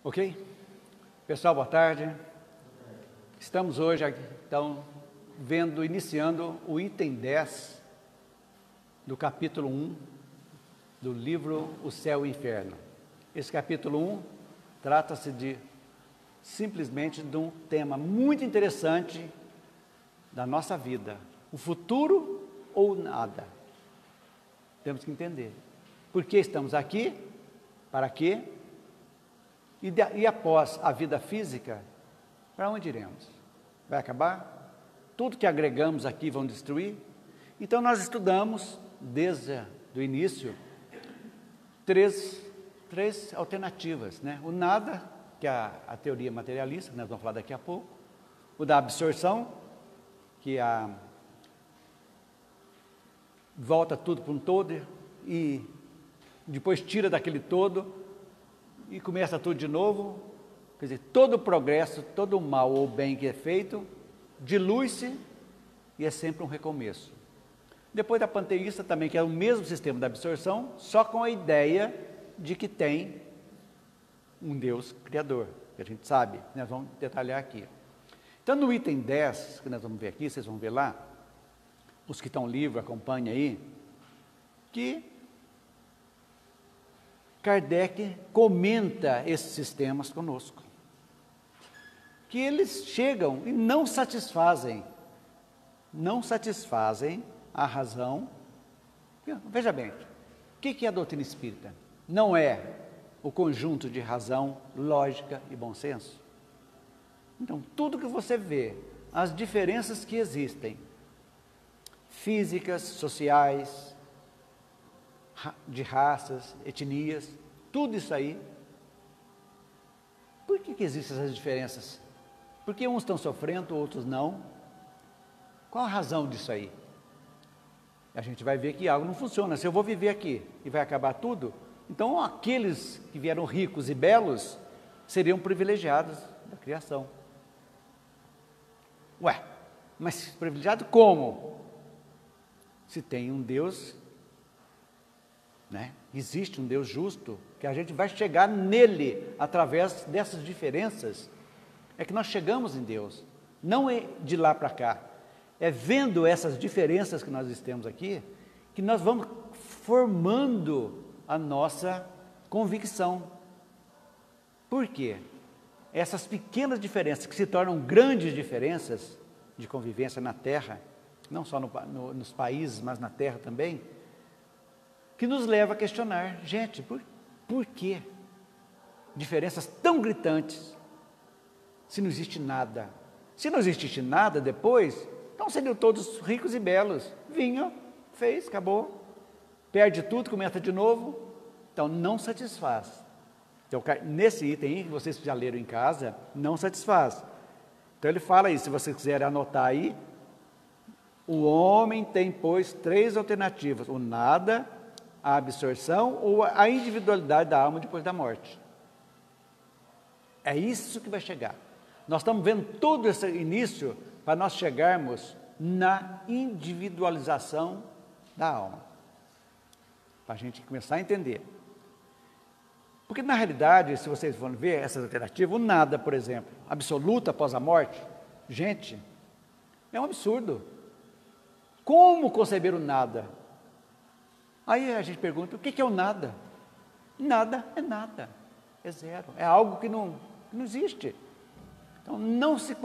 Ok? Pessoal, boa tarde. Estamos hoje, então, iniciando o item 10 do capítulo 1 do livro O Céu e o Inferno. Esse capítulo 1 trata-se simplesmente de um tema muito interessante da nossa vida. O futuro ou nada. Temos que entender. Por que estamos aqui? Para quê? E após a vida física, para onde iremos? Vai acabar? Tudo que agregamos aqui vão destruir? Então nós estudamos, desde o início, três alternativas, né? O nada, que é a teoria materialista, que nós vamos falar daqui a pouco. O da absorção, que volta tudo para um todo e depois tira daquele todo e começa tudo de novo. Quer dizer, todo o progresso, todo o mal ou bem que é feito, dilui-se e é sempre um recomeço. Depois da panteísta também, que é o mesmo sistema da absorção, só com a ideia de que tem um Deus Criador, que a gente sabe, nós vamos detalhar aqui. Então, no item 10, que nós vamos ver aqui, vocês vão ver lá, os que estão livres, acompanhem aí, que Kardec comenta esses sistemas conosco, que eles chegam e não satisfazem a razão. Veja bem, o que é a doutrina espírita? Não é o conjunto de razão, lógica e bom senso? Então, tudo que você vê, as diferenças que existem, físicas, sociais, de raças, etnias, tudo isso aí. Por que existem essas diferenças? Porque uns estão sofrendo, outros não. Qual a razão disso aí? A gente vai ver que algo não funciona. Se eu vou viver aqui e vai acabar tudo, então aqueles que vieram ricos e belos seriam privilegiados da criação. Ué, mas privilegiado como? Se tem um Deus, né? Existe um Deus justo, que a gente vai chegar nele através dessas diferenças, é que nós chegamos em Deus, não é de lá para cá, é vendo essas diferenças que nós temos aqui, que nós vamos formando a nossa convicção. Por quê? Essas pequenas diferenças que se tornam grandes diferenças de convivência na Terra, não só nos países, mas na Terra também, que nos leva a questionar, gente, por que diferenças tão gritantes, se não existe nada? Se não existisse nada depois, então seriam todos ricos e belos. Vinha, fez, acabou, perde tudo, começa de novo. Então não satisfaz. Então, nesse item aí, que vocês já leram em casa, não satisfaz. Então ele fala aí, se vocês quiserem anotar aí, o homem tem, pois, três alternativas: o nada, a absorção ou a individualidade da alma depois da morte. É isso que vai chegar. Nós estamos vendo todo esse início para nós chegarmos na individualização da alma. Para a gente começar a entender. Porque, na realidade, se vocês forem ver essas alternativas, o nada, por exemplo, absoluto após a morte, gente, é um absurdo. Como conceber o nada? Aí a gente pergunta, o que é o nada? Nada é nada, é zero, é algo que não existe. Então não se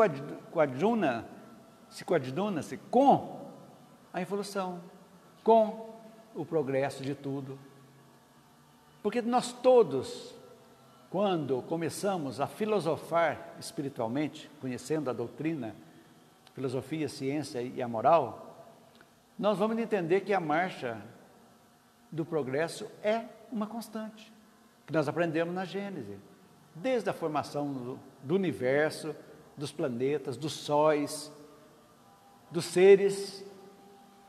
coaduna-se com a evolução, com o progresso de tudo. Porque nós todos, quando começamos a filosofar espiritualmente, conhecendo a doutrina, filosofia, ciência e a moral, nós vamos entender que a marcha do progresso é uma constante, que nós aprendemos na Gênese, desde a formação do universo, dos planetas, dos sóis, dos seres,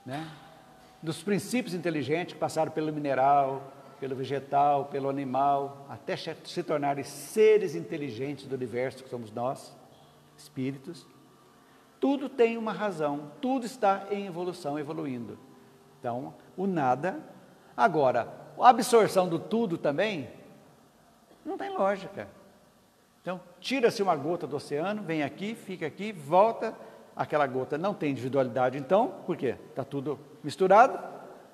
né? Dos princípios inteligentes que passaram pelo mineral, pelo vegetal, pelo animal, até se tornarem seres inteligentes do universo, que somos nós, espíritos. Tudo tem uma razão, tudo está em evolução, evoluindo. Então, o nada. Agora, a absorção do tudo também não tem lógica. Então, tira-se uma gota do oceano, vem aqui, fica aqui, volta, aquela gota não tem individualidade, então, por quê? Está tudo misturado,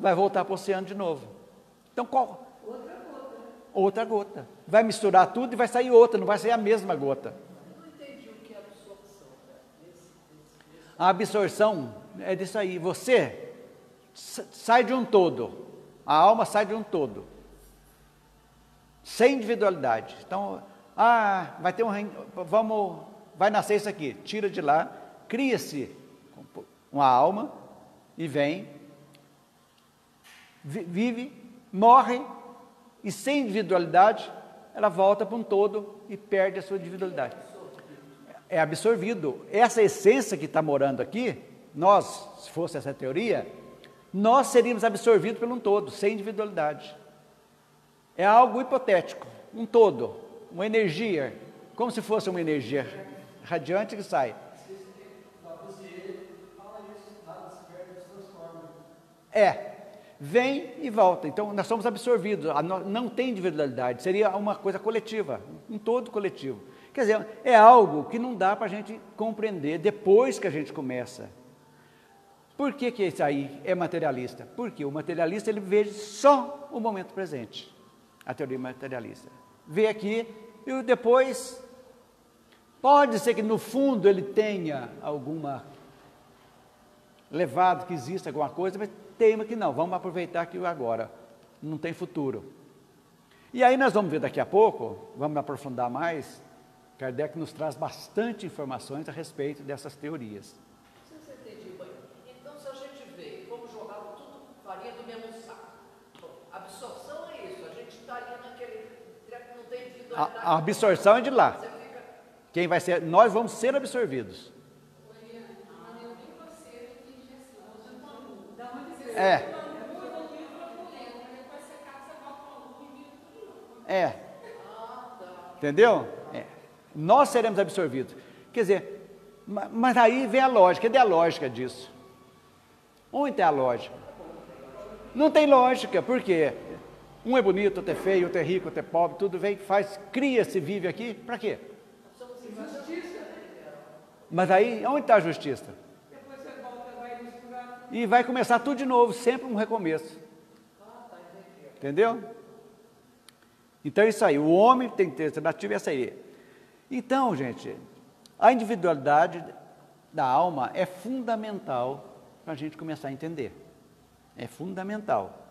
vai voltar para o oceano de novo. Então, qual? Outra gota. Outra gota. Vai misturar tudo e vai sair outra, não vai sair a mesma gota. Eu não entendi o que é absorção. A absorção é disso aí. Você sai de um todo. A alma sai de um todo. Sem individualidade. Então, vai ter vai nascer isso aqui. Tira de lá, cria-se uma alma e vem, vive, morre e sem individualidade, ela volta para um todo e perde a sua individualidade. É absorvido. Essa essência que está morando aqui, nós, se fosse essa teoria, nós seríamos absorvidos por um todo, sem individualidade. É algo hipotético, um todo, uma energia, como se fosse uma energia radiante que sai. Vem e volta. Então, nós somos absorvidos, não tem individualidade, seria uma coisa coletiva, um todo coletivo. Quer dizer, é algo que não dá para a gente compreender depois que a gente começa. Por que isso aí é materialista? Porque o materialista, ele vê só o momento presente, a teoria materialista. Vê aqui e depois, pode ser que no fundo ele tenha alguma levado, que exista alguma coisa, mas tema que não, vamos aproveitar aqui agora, não tem futuro. E aí nós vamos ver daqui a pouco, vamos aprofundar mais, Kardec nos traz bastante informações a respeito dessas teorias. Não sei se eu entendi bem. Então, se a gente vê como jogava tudo farinha do mesmo saco, absorção é isso, a gente está ali naquele treco que não tem individualidade. A absorção é de lá. Você fica... Quem vai ser, nós vamos ser absorvidos. Entendeu? Nós seremos absorvidos. Quer dizer, mas aí vem a lógica. Cadê a lógica disso? Onde tem a lógica? Não tem lógica, por quê? Um é bonito, outro é feio, outro é rico, outro é pobre, tudo vem, faz, cria-se, vive aqui, para quê? Mas aí, onde está a justiça? Depois você volta, vai misturar. E vai começar tudo de novo, sempre um recomeço. Entendeu? Então é isso aí, o homem tem que ter alternativa, é essa aí. Então, gente, a individualidade da alma é fundamental para a gente começar a entender. É fundamental.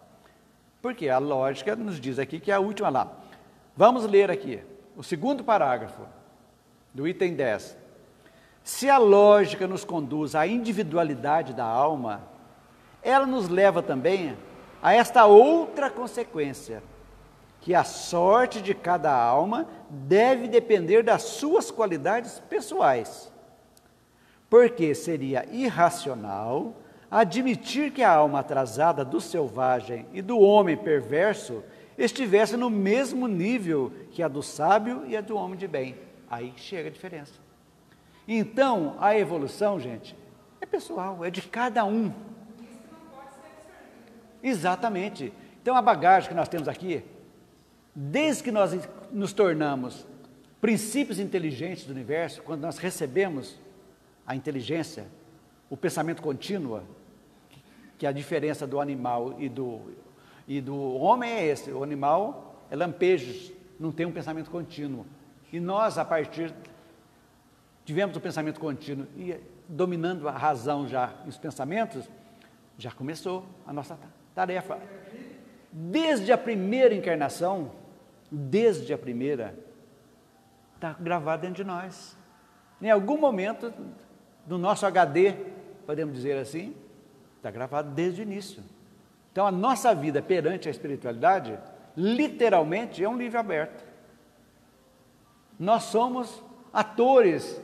Porque a lógica nos diz aqui que é a última lá. Vamos ler aqui, o segundo parágrafo do item 10. Se a lógica nos conduz à individualidade da alma, ela nos leva também a esta outra consequência, que a sorte de cada alma deve depender das suas qualidades pessoais, porque seria irracional admitir que a alma atrasada do selvagem e do homem perverso estivesse no mesmo nível que a do sábio e a do homem de bem. Aí chega a diferença. Então, a evolução, gente, é pessoal, é de cada um. Exatamente. Então, a bagagem que nós temos aqui, desde que nós nos tornamos princípios inteligentes do universo, quando nós recebemos a inteligência, o pensamento contínuo, que a diferença do animal e do homem é esse. O animal é lampejos, não tem um pensamento contínuo. E nós, a partir, tivemos o pensamento contínuo e dominando a razão já e os pensamentos, já começou a nossa tarefa. Desde a primeira encarnação, está gravado dentro de nós. Em algum momento do nosso HD, podemos dizer assim, está gravado desde o início. Então, a nossa vida perante a espiritualidade, literalmente, é um livro aberto. Nós somos atores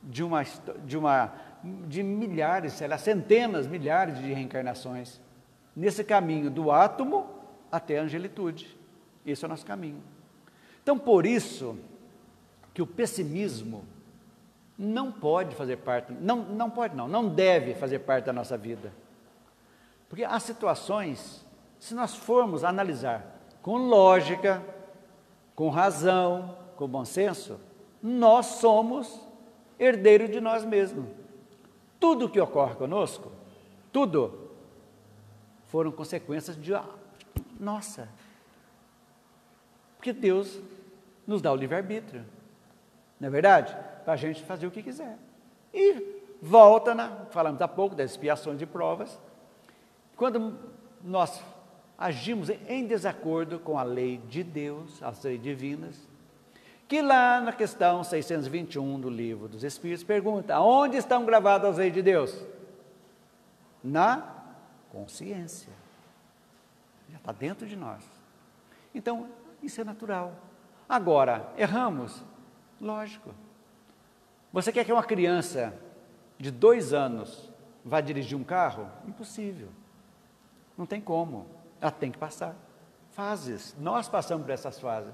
de milhares, sei lá, centenas, milhares de reencarnações, nesse caminho do átomo até a angelitude. Esse é o nosso caminho. Então, por isso que o pessimismo não pode fazer parte, não deve fazer parte da nossa vida. Porque há situações, se nós formos analisar com lógica, com razão, com bom senso, nós somos herdeiros de nós mesmos. Tudo que ocorre conosco, tudo, foram consequências de nossa. Porque Deus nos dá o livre-arbítrio, não é verdade? Para a gente fazer o que quiser. E volta, falamos há pouco das expiações de provas, quando nós agimos em desacordo com a lei de Deus, as leis divinas, que lá na questão 621 do Livro dos Espíritos pergunta: onde estão gravadas as leis de Deus? Na consciência. Já está dentro de nós. Então, isso é natural. Agora, erramos? Lógico. Você quer que uma criança de 2 anos vá dirigir um carro? Impossível. Não tem como. Ela tem que passar fases. Nós passamos por essas fases.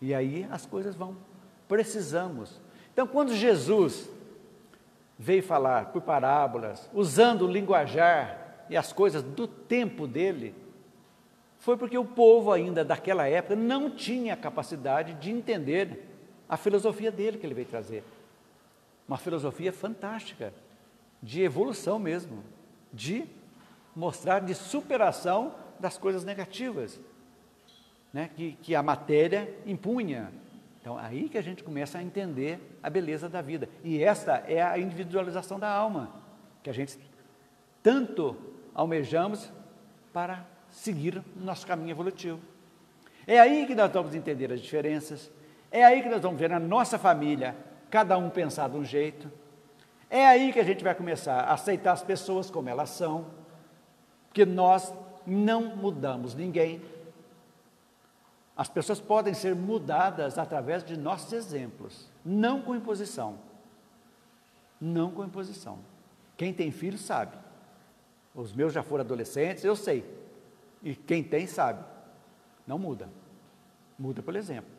E aí as coisas vão. Precisamos. Então, quando Jesus veio falar por parábolas, usando o linguajar e as coisas do tempo dele, foi porque o povo ainda daquela época não tinha capacidade de entender a filosofia dele que ele veio trazer. Uma filosofia fantástica, de evolução mesmo, de mostrar de superação das coisas negativas, né, que a matéria impunha. Então, aí que a gente começa a entender a beleza da vida. E esta é a individualização da alma, que a gente tanto almejamos para seguir o nosso caminho evolutivo. É aí que nós vamos entender as diferenças, é aí que nós vamos ver na nossa família, cada um pensar de um jeito, é aí que a gente vai começar a aceitar as pessoas como elas são, porque nós não mudamos ninguém. As pessoas podem ser mudadas através de nossos exemplos, não com imposição. Não com imposição. Quem tem filho sabe. Os meus já foram adolescentes, eu sei. E quem tem sabe. Não muda. Muda pelo exemplo.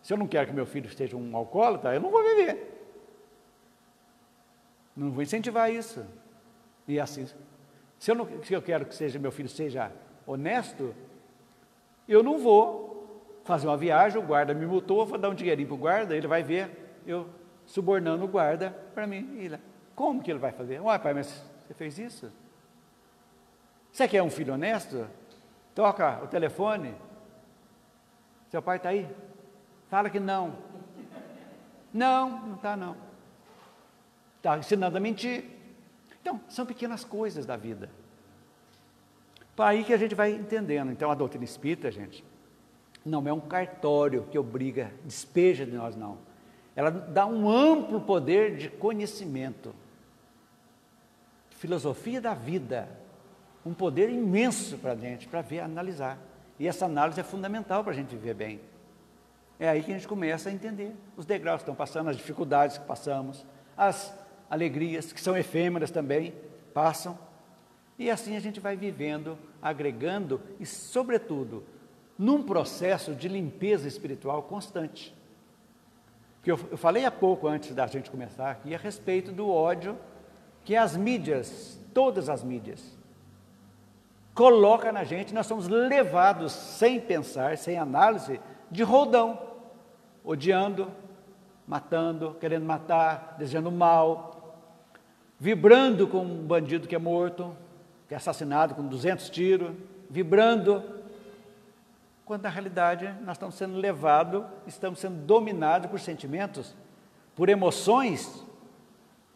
Se eu não quero que meu filho seja um alcoólatra, eu não vou viver. Não vou incentivar isso. E assim, se eu quero que meu filho seja honesto, eu não vou fazer uma viagem, o guarda me multou, vou dar um dinheirinho para o guarda, ele vai ver eu subornando o guarda para mim ir lá. Como que ele vai fazer? Uai, pai, mas você fez isso? Você quer um filho honesto? Toca o telefone. Seu pai está aí? Fala que não. Não está não. Está ensinando a mentir. Então, são pequenas coisas da vida. Para aí que a gente vai entendendo. Então, a doutrina espírita, gente, não é um cartório que obriga, despeja de nós, não. Ela dá um amplo poder de conhecimento. Filosofia da vida. Um poder imenso para a gente, para ver, analisar. E essa análise é fundamental para a gente viver bem. É aí que a gente começa a entender os degraus que estão passando, as dificuldades que passamos, as alegrias, que são efêmeras também, passam. E assim a gente vai vivendo, agregando e, sobretudo, num processo de limpeza espiritual constante. Porque eu falei há pouco, antes da gente começar aqui, a respeito do ódio que as mídias, todas as mídias, colocam na gente. Nós somos levados, sem pensar, sem análise, de roldão, odiando, matando, querendo matar, desejando mal, vibrando com um bandido que é morto, que é assassinado com 200 tiros, vibrando, quando na realidade nós estamos sendo levados, estamos sendo dominados por sentimentos, por emoções.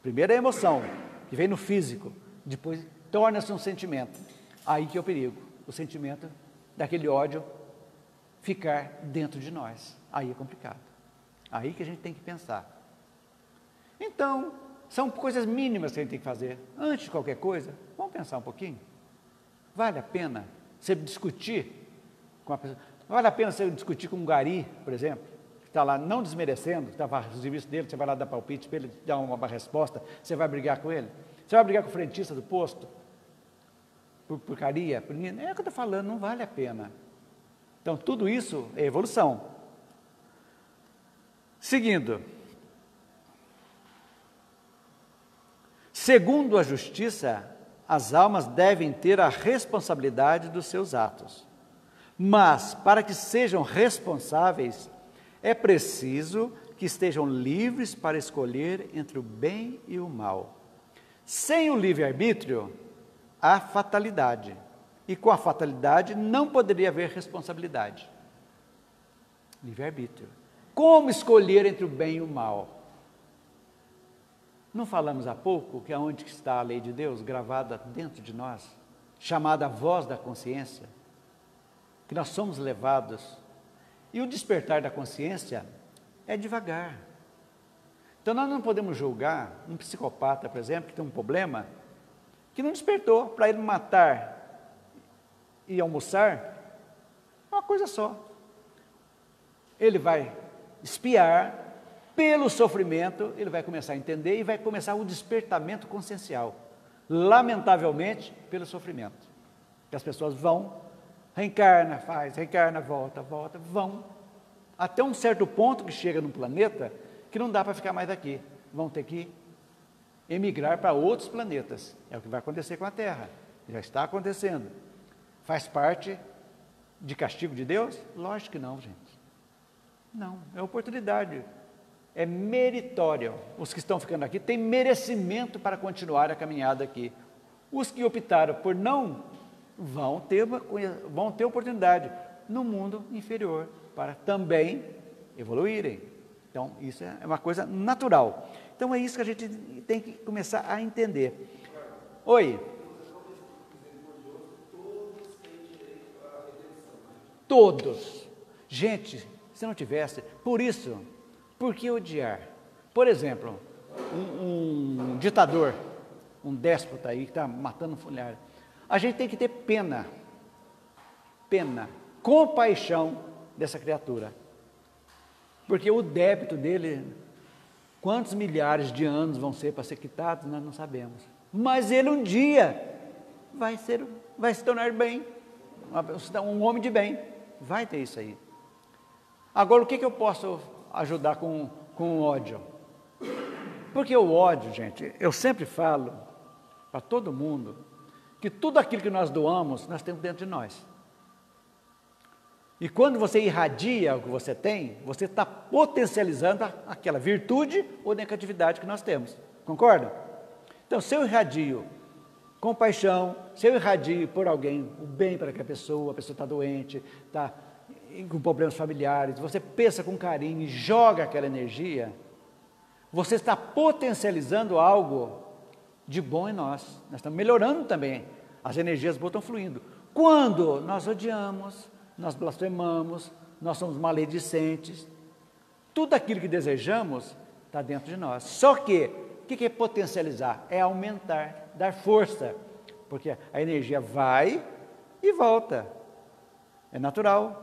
Primeiro é a emoção, que vem no físico, depois torna-se um sentimento. Aí que é o perigo, o sentimento daquele ódio ficar dentro de nós. Aí é complicado. Aí que a gente tem que pensar. Então, são coisas mínimas que a gente tem que fazer. Antes de qualquer coisa, vamos pensar um pouquinho. Vale a pena você discutir com a pessoa? Vale a pena você discutir com um gari, por exemplo, que está lá não desmerecendo, que estava no serviço dele, você vai lá dar palpite para ele dar uma resposta, você vai brigar com ele? Você vai brigar com o frentista do posto? Por porcaria? É o que eu estou falando, não vale a pena. Então, tudo isso é evolução. Seguindo. Segundo a justiça, as almas devem ter a responsabilidade dos seus atos. Mas, para que sejam responsáveis, é preciso que estejam livres para escolher entre o bem e o mal. Sem o livre-arbítrio, há fatalidade. E com a fatalidade não poderia haver responsabilidade. Livre-arbítrio. Como escolher entre o bem e o mal? Não falamos há pouco que aonde está a lei de Deus gravada dentro de nós, chamada voz da consciência, que nós somos levados, e o despertar da consciência é devagar. Então nós não podemos julgar um psicopata, por exemplo, que tem um problema, que não despertou para ele matar e almoçar, uma coisa só. Ele vai espiar, pelo sofrimento, ele vai começar a entender e vai começar o despertamento consciencial. Lamentavelmente, pelo sofrimento. Que as pessoas vão, reencarna, volta, vão. Até um certo ponto que chega no planeta, que não dá para ficar mais aqui. Vão ter que emigrar para outros planetas. É o que vai acontecer com a Terra. Já está acontecendo. Faz parte de castigo de Deus? Lógico que não, gente. Não, é oportunidade. É meritório. Os que estão ficando aqui têm merecimento para continuar a caminhada aqui. Os que optaram por não, vão ter oportunidade no mundo inferior para também evoluírem. Então, isso é uma coisa natural. Então, é isso que a gente tem que começar a entender. Oi? Todos. Gente, se não tivesse, por que odiar? Por exemplo, um ditador, um déspota aí que está matando familiares. A gente tem que ter pena, compaixão dessa criatura. Porque o débito dele, quantos milhares de anos vão ser para ser quitados, nós não sabemos. Mas ele um dia vai se tornar bem, um homem de bem. Vai ter isso aí. Agora, o que eu posso ajudar com o ódio? Porque o ódio, gente, eu sempre falo para todo mundo que tudo aquilo que nós doamos, nós temos dentro de nós. E quando você irradia o que você tem, você está potencializando aquela virtude ou negatividade que nós temos. Concorda? Então, se eu irradio compaixão, se eu irradio por alguém o bem para aquela pessoa, a pessoa está doente, está com problemas familiares, você pensa com carinho e joga aquela energia, você está potencializando algo de bom em nós. Nós estamos melhorando também, as energias boas estão fluindo. Quando nós odiamos, nós blasfemamos, nós somos maledicentes, tudo aquilo que desejamos está dentro de nós. Só que, o que é potencializar? É aumentar, dar força, porque a energia vai e volta, é natural.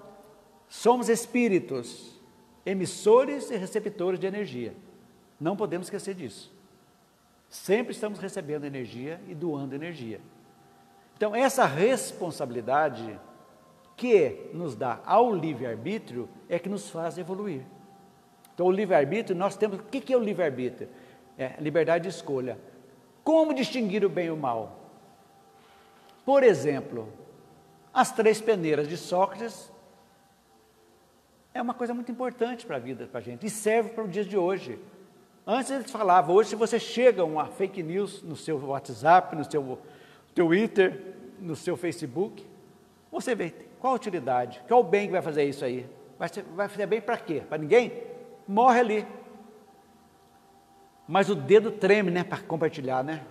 Somos espíritos, emissores e receptores de energia. Não podemos esquecer disso. Sempre estamos recebendo energia e doando energia. Então, essa responsabilidade que nos dá ao livre-arbítrio é que nos faz evoluir. Então, o livre-arbítrio, nós temos... O que é o livre-arbítrio? É liberdade de escolha. Como distinguir o bem e o mal? Por exemplo, as 3 peneiras de Sócrates é uma coisa muito importante para a vida, para a gente, e serve para os dias de hoje. Antes eles falavam, hoje se você chega uma fake news no seu WhatsApp, no seu Twitter, no seu Facebook, você vê qual a utilidade, qual o bem que vai fazer isso aí? Vai fazer bem para quê? Para ninguém? Morre ali. Mas o dedo treme, né, para compartilhar, né?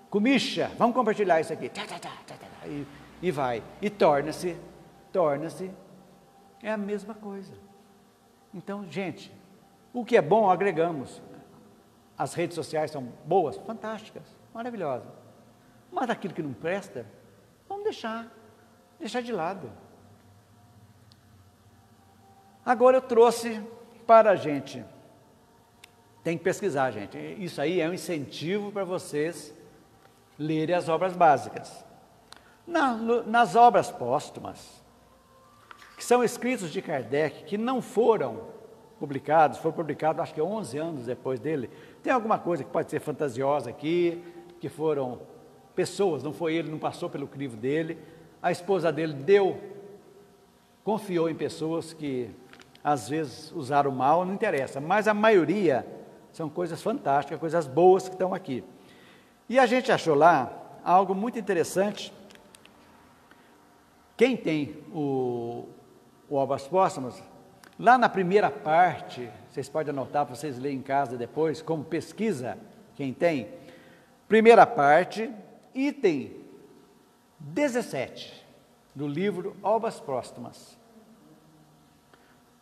Comicha, vamos compartilhar isso aqui. E vai. E torna-se. É a mesma coisa. Então, gente, o que é bom, agregamos. As redes sociais são boas, fantásticas, maravilhosas. Mas aquilo que não presta, vamos deixar de lado. Agora eu trouxe para a gente. Tem que pesquisar, gente. Isso aí é um incentivo para vocês lerem as obras básicas. Nas obras póstumas, que são escritos de Kardec, que não foram publicados, foram publicados acho que 11 anos depois dele. Tem alguma coisa que pode ser fantasiosa aqui, que foram pessoas, não foi ele, não passou pelo crivo dele. A esposa dele confiou em pessoas que às vezes usar o mal, não interessa, mas a maioria são coisas fantásticas, coisas boas que estão aqui. E a gente achou lá algo muito interessante. Quem tem o Obras Póstumas, lá na primeira parte, vocês podem anotar para vocês lerem em casa depois, como pesquisa, quem tem, primeira parte, item 17 do livro Obras Póstumas,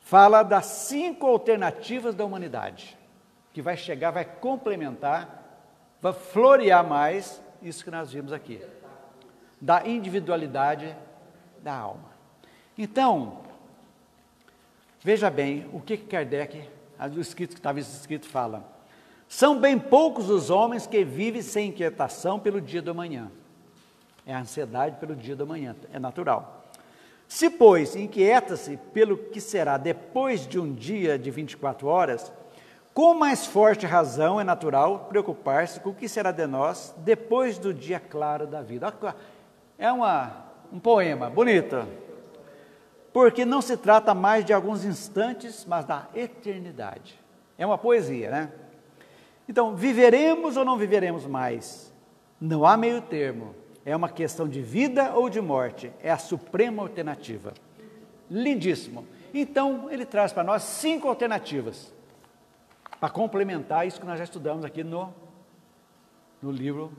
fala das 5 alternativas da humanidade, que vai chegar, vai complementar, vai florear mais isso que nós vimos aqui, da individualidade da alma. Então, veja bem o que Kardec, o escrito que estava escrito, fala. São bem poucos os homens que vivem sem inquietação pelo dia do amanhã. É a ansiedade pelo dia do amanhã, é natural. Se, pois, inquieta-se pelo que será depois de um dia de 24 horas, com mais forte razão é natural preocupar-se com o que será de nós depois do dia claro da vida. É um poema bonito, porque não se trata mais de alguns instantes, mas da eternidade. É uma poesia, né? Então, viveremos ou não viveremos mais? Não há meio termo. É uma questão de vida ou de morte. É a suprema alternativa. Lindíssimo. Então, ele traz para nós 5 alternativas, para complementar isso que nós já estudamos aqui no livro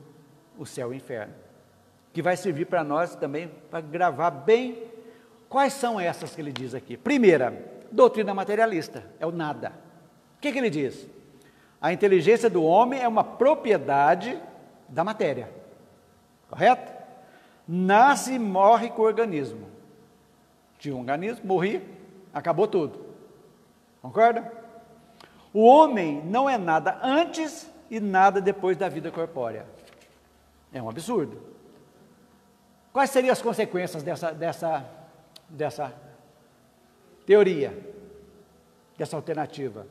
O Céu e o Inferno, que vai servir para nós também, para gravar bem. Quais são essas que ele diz aqui? Primeira, doutrina materialista, é o nada. O que ele diz? A inteligência do homem é uma propriedade da matéria, correto? Nasce e morre com o organismo. Tinha um organismo, morri, acabou tudo. Concorda? O homem não é nada antes e nada depois da vida corpórea. É um absurdo. Quais seriam as consequências dessa teoria, dessa alternativa?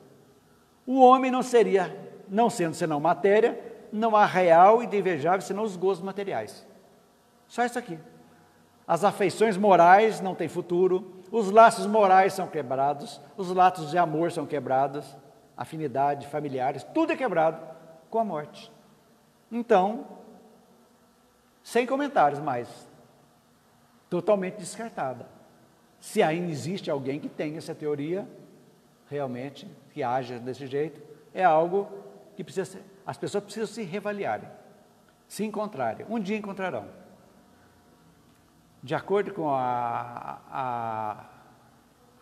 O homem não seria, não sendo senão matéria, não há real e desejável senão os gozos materiais. Só isso aqui. As afeições morais não têm futuro, os laços morais são quebrados, os laços de amor são quebrados, afinidade, familiares, tudo é quebrado com a morte. Então, sem comentários mais, totalmente descartada. Se ainda existe alguém que tenha essa teoria, realmente, que haja desse jeito, é algo que precisa ser, as pessoas precisam se reavaliarem, se encontrarem, um dia encontrarão. De acordo com a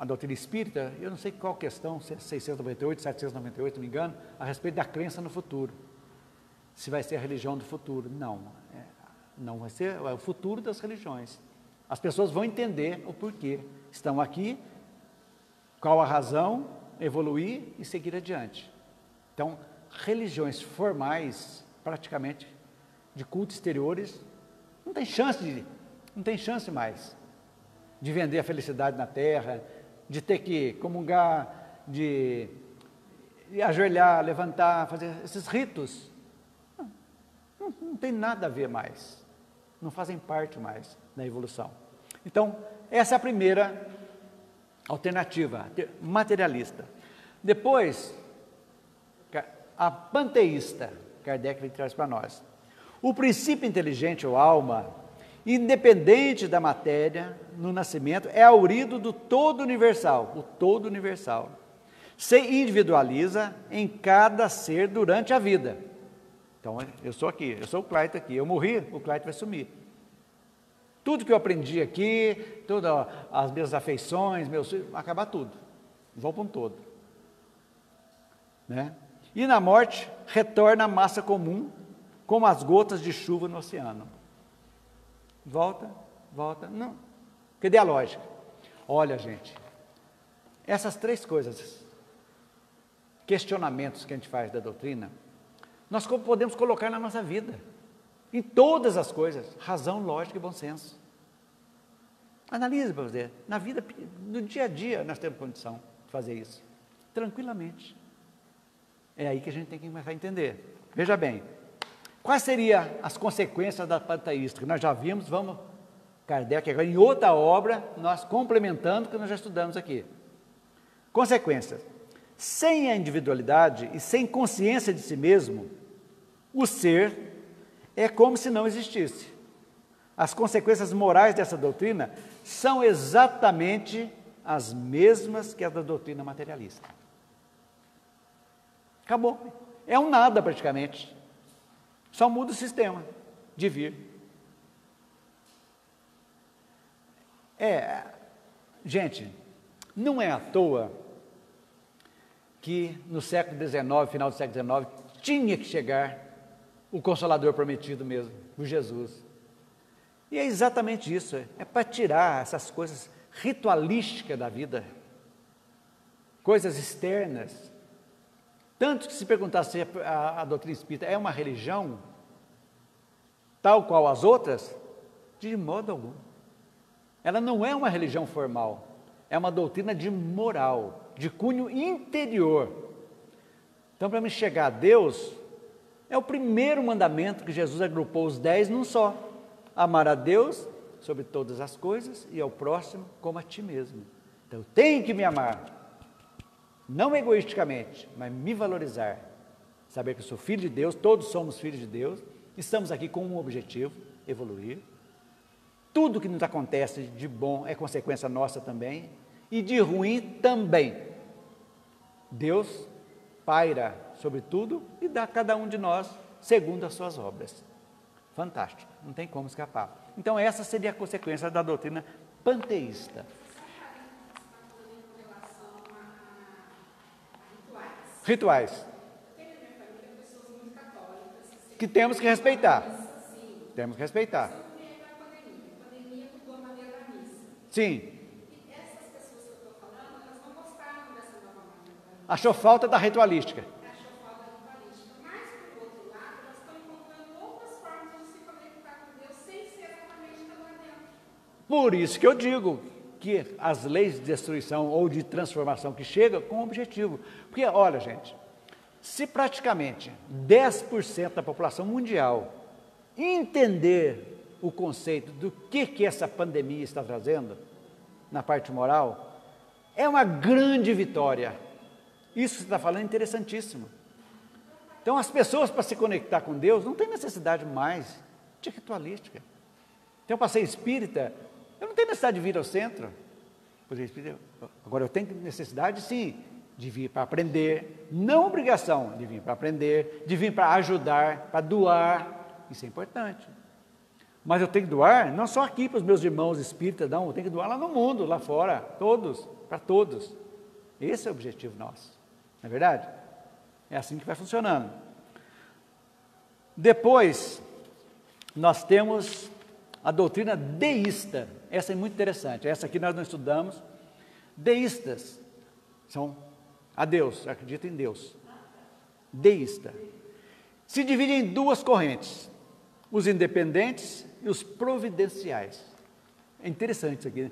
doutrina espírita, eu não sei qual questão, 698, 798, não me engano, a respeito da crença no futuro. Se vai ser a religião do futuro. Não vai ser, é o futuro das religiões. As pessoas vão entender o porquê. Estão aqui, qual a razão, evoluir e seguir adiante. Então, religiões formais, praticamente, de cultos exteriores, não tem chance mais de vender a felicidade na terra, de ter que comungar, de ajoelhar, levantar, fazer esses ritos. Não tem nada a ver mais, não fazem parte mais da evolução. Então, essa é a primeira alternativa, materialista. Depois, a panteísta, Kardec traz para nós. O princípio inteligente ou alma, independente da matéria no nascimento, é aurido do todo universal, o todo universal. Se individualiza em cada ser durante a vida. Então, eu sou aqui, eu sou o Clayton aqui, eu morri, o Clayton vai sumir. Tudo que eu aprendi aqui, todas as minhas afeições, acabar tudo, vão para um todo. Né? E na morte, retorna a massa comum, como as gotas de chuva no oceano. Volta, não. Cadê a lógica? Olha, gente, essas 3 coisas, questionamentos que a gente faz da doutrina, nós podemos colocar na nossa vida, em todas as coisas, razão, lógica e bom senso. Analise para você, na vida, no dia a dia, nós temos condição de fazer isso, tranquilamente. É aí que a gente tem que começar a entender. Veja bem, quais seriam as consequências da panteísta? Que nós já vimos, Kardec agora em outra obra, nós complementando o que nós já estudamos aqui. Consequências. Sem a individualidade e sem consciência de si mesmo, o ser é como se não existisse. As consequências morais dessa doutrina são exatamente as mesmas que as da doutrina materialista. Acabou. É um nada praticamente. Só muda o sistema de vir. Gente, não é à toa que no século XIX, final do século XIX, tinha que chegar o Consolador prometido mesmo, o Jesus. E é exatamente isso, é para tirar essas coisas ritualísticas da vida, coisas externas. Tanto que se perguntar se a doutrina espírita é uma religião, tal qual as outras, de modo algum. Ela não é uma religião formal, é uma doutrina de moral, de cunho interior. Então, para me chegar a Deus, é o primeiro mandamento que Jesus agrupou os 10 num só. Amar a Deus sobre todas as coisas e ao próximo como a ti mesmo. Então, eu tenho que me amar, não egoisticamente, mas me valorizar. Saber que eu sou filho de Deus, todos somos filhos de Deus, estamos aqui com um objetivo, evoluir. Tudo que nos acontece de bom é consequência nossa também, e de ruim também. Deus paira sobre tudo e dá a cada um de nós segundo as suas obras. Fantástico, não tem como escapar. Então essa seria a consequência da doutrina panteísta. Rituais. Que temos que respeitar. Temos que respeitar. Sim. Achou falta da ritualística. Mas, por outro lado, nós estamos encontrando outras formas de se conectar com Deus sem ser exatamente lá dentro. Por isso que eu digo que as leis de destruição ou de transformação que chegam com um objetivo. Porque, olha, gente, se praticamente 10% da população mundial entender o conceito do que essa pandemia está trazendo na parte moral, é uma grande vitória. Isso que você está falando é interessantíssimo. Então, as pessoas, para se conectar com Deus, não tem necessidade mais de ritualística. Então, para ser espírita, eu não tenho necessidade de vir ao centro. Agora, eu tenho necessidade, sim, de vir para aprender, não obrigação de vir para aprender, de vir para ajudar, para doar. Isso é importante. Mas eu tenho que doar não só aqui para os meus irmãos espíritas, não, eu tenho que doar lá no mundo, lá fora, todos, para todos. Esse é o objetivo nosso. Não é verdade? É assim que vai funcionando. Depois, nós temos a doutrina deísta. Essa é muito interessante. Essa aqui nós não estudamos. Deístas são a Deus, acreditam em Deus. Deísta. Se divide em duas correntes. Os independentes e os providenciais. É interessante isso aqui.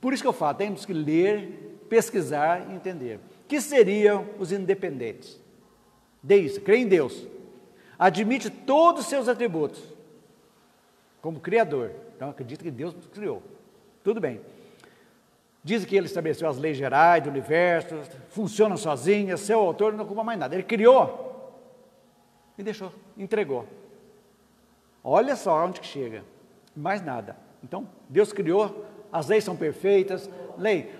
Por isso que eu falo, temos que ler, pesquisar e entender. Que seriam os independentes? Deísta, crê em Deus, admite todos os seus atributos como Criador, então acredita que Deus criou, tudo bem. Diz que Ele estabeleceu as leis gerais do universo, funcionam sozinhas, seu autor não ocupa mais nada, Ele criou e deixou, entregou. Olha só onde que chega, mais nada. Então, Deus criou, as leis são perfeitas,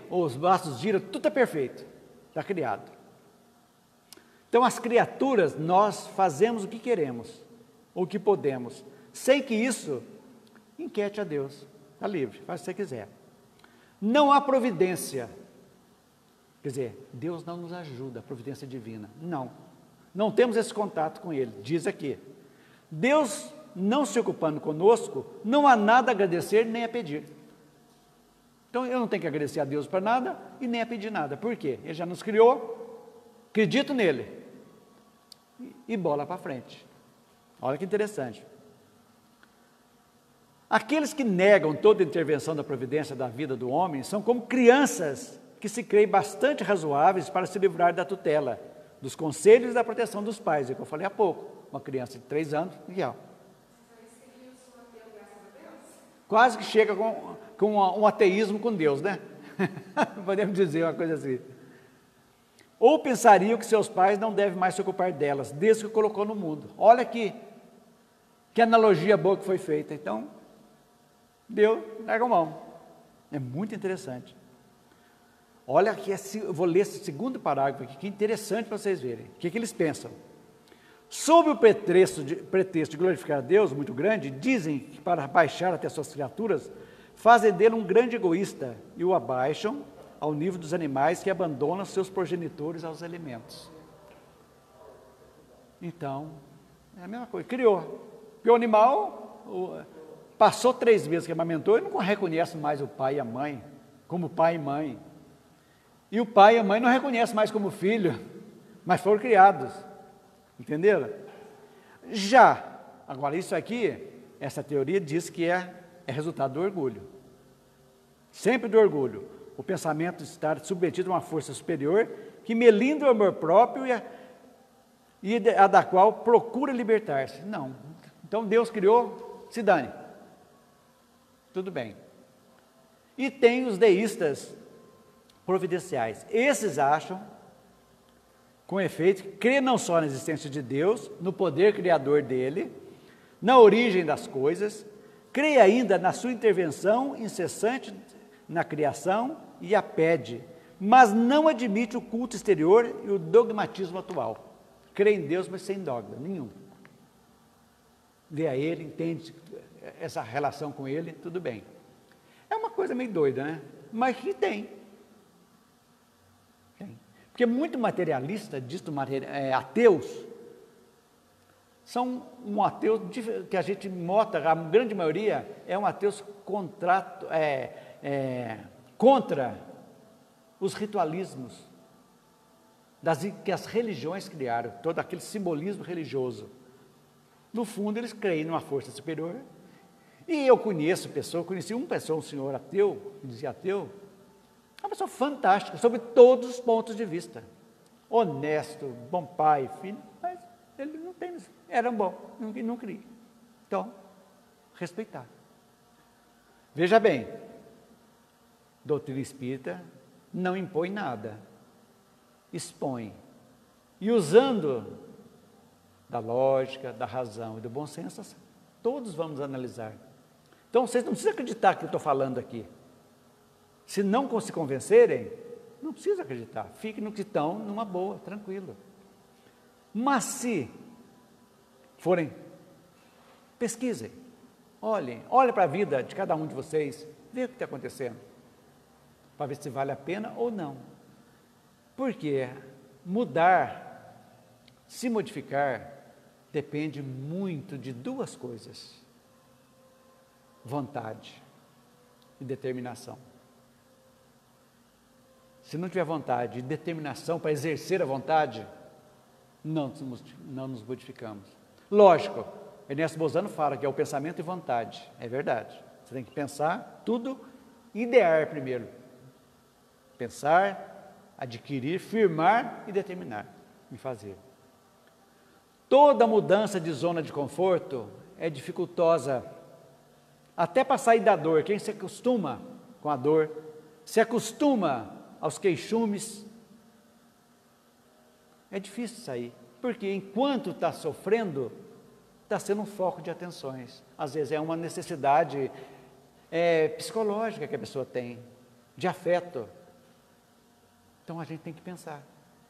os braços giram, tudo é perfeito. Está criado. Então, as criaturas, nós fazemos o que queremos, o que podemos, sem que isso inquiete a Deus. Está livre, faz o que você quiser. Não há providência. Quer dizer, Deus não nos ajuda, a providência divina. Não temos esse contato com Ele. Diz aqui, Deus não se ocupando conosco, não há nada a agradecer nem a pedir. Então, eu não tenho que agradecer a Deus para nada e nem a pedir nada. Por quê? Ele já nos criou, acredito nele. E bola para frente. Olha que interessante. Aqueles que negam toda intervenção da providência da vida do homem são como crianças que se creem bastante razoáveis para se livrar da tutela, dos conselhos e da proteção dos pais. É o que eu falei há pouco. Uma criança de 3 anos, legal. Quase que chega com um ateísmo com Deus, né? Podemos dizer uma coisa assim. Ou pensariam que seus pais não devem mais se ocupar delas, desde que o colocou no mundo. Olha que analogia boa que foi feita. Então, Deus larga a mão. É muito interessante. Olha aqui, eu vou ler esse segundo parágrafo aqui, que é interessante para vocês verem. O que eles pensam? Sob o pretexto de glorificar a Deus, muito grande, dizem que para baixar até suas criaturas, fazem dele um grande egoísta e o abaixam ao nível dos animais que abandonam seus progenitores aos elementos. Então, é a mesma coisa, criou. Porque o animal passou 3 meses que amamentou e não reconhece mais o pai e a mãe como pai e mãe. E o pai e a mãe não reconhecem mais como filho, mas foram criados. Entenderam? Agora isso aqui, essa teoria diz que é resultado do orgulho. Sempre do orgulho. O pensamento estar submetido a uma força superior que melindra o amor próprio e a da qual procura libertar-se. Não. Então Deus criou, se dane. Tudo bem. E tem os deístas providenciais. Esses acham, com efeito, que crê não só na existência de Deus, no poder criador dele, na origem das coisas, crê ainda na sua intervenção incessante na criação e a pede, mas não admite o culto exterior e o dogmatismo atual. Crê em Deus, mas sem dogma nenhum. Vê a Ele, entende essa relação com Ele, tudo bem. É uma coisa meio doida, né? Mas que tem. Porque muito materialista, ateus, são um ateu que a gente nota, a grande maioria é um ateu contra os ritualismos que as religiões criaram, todo aquele simbolismo religioso. No fundo, eles creem numa força superior. E eu conheci um senhor ateu, que dizia ateu, uma pessoa fantástica, sob todos os pontos de vista. Honesto, bom pai, filho, mas ele não tem, era bom, não queria. Então, respeitar. Veja bem, doutrina espírita não impõe nada, expõe. E usando da lógica, da razão e do bom senso, todos vamos analisar. Então, vocês não precisam acreditar que eu estou falando aqui. Se não se convencerem, não precisa acreditar. Fiquem no que estão, numa boa, tranquilo. Mas se forem, pesquisem, olhem para a vida de cada um de vocês, vejam o que está acontecendo, para ver se vale a pena ou não. Porque mudar, se modificar, depende muito de 2 coisas: vontade e determinação. Se não tiver vontade e determinação para exercer a vontade, não nos modificamos. Lógico, Ernesto Bozano fala que é o pensamento e vontade. É verdade. Você tem que pensar tudo, idear primeiro. Pensar, adquirir, firmar e determinar em fazer. Toda mudança de zona de conforto é dificultosa. Até para sair da dor. Quem se acostuma com a dor, se acostuma aos queixumes, é difícil sair, porque enquanto está sofrendo, está sendo um foco de atenções. Às vezes é uma necessidade psicológica que a pessoa tem, de afeto. Então a gente tem que pensar.